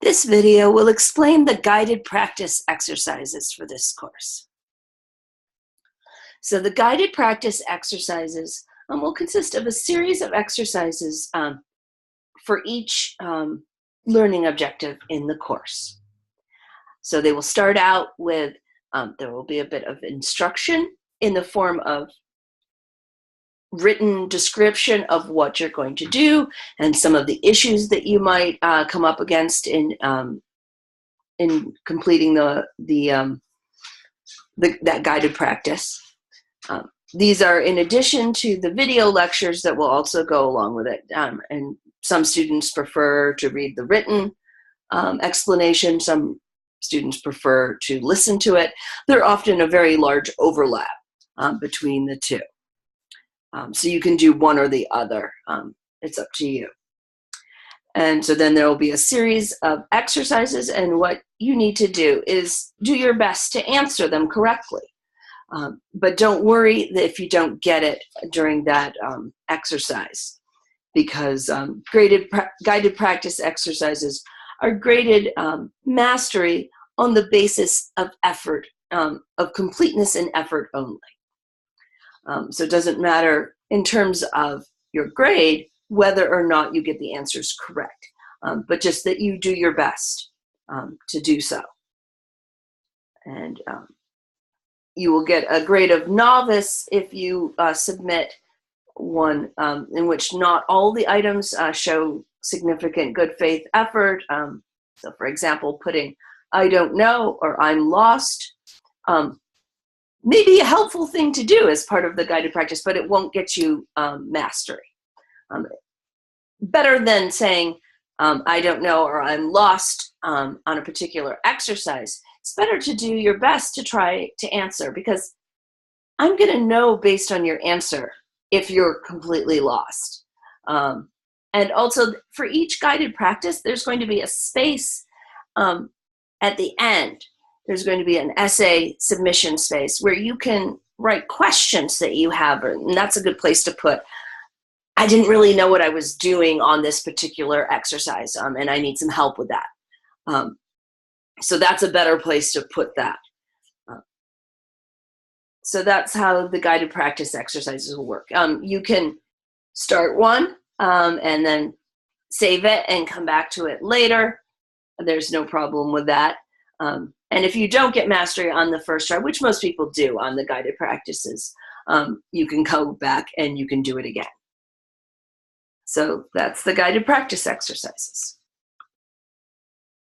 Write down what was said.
This video will explain the guided practice exercises for this course. So the guided practice exercises will consist of a series of exercises for each learning objective in the course. So they will start out with, there will be a bit of instruction in the form of written description of what you're going to do and some of the issues that you might come up against in completing that guided practice. These are in addition to the video lectures that will also go along with it. And some students prefer to read the written explanation. Some students prefer to listen to it. There are often a very large overlap between the two. So you can do one or the other. It's up to you. And so then there will be a series of exercises, and what you need to do is do your best to answer them correctly. But don't worry if you don't get it during that exercise, because guided practice exercises are graded mastery on the basis of effort, of completeness and effort only. So it doesn't matter in terms of your grade whether or not you get the answers correct, but just that you do your best to do so. And you will get a grade of novice if you submit one in which not all the items show significant good faith effort. So for example, putting "I don't know" or "I'm lost" may be a helpful thing to do as part of the guided practice, but it won't get you mastery. Better than saying "I don't know" or "I'm lost" on a particular exercise, it's better to do your best to try to answer, because I'm going to know based on your answer if you're completely lost. And also for each guided practice, there's going to be a space at the end. There's going to be an essay submission space where you can write questions that you have, and that's a good place to put, "I didn't really know what I was doing on this particular exercise, and I need some help with that." So that's a better place to put that. So that's how the guided practice exercises will work. You can start one and then save it and come back to it later. There's no problem with that. And if you don't get mastery on the first try, which most people do on the guided practices, you can go back and you can do it again. So that's the guided practice exercises.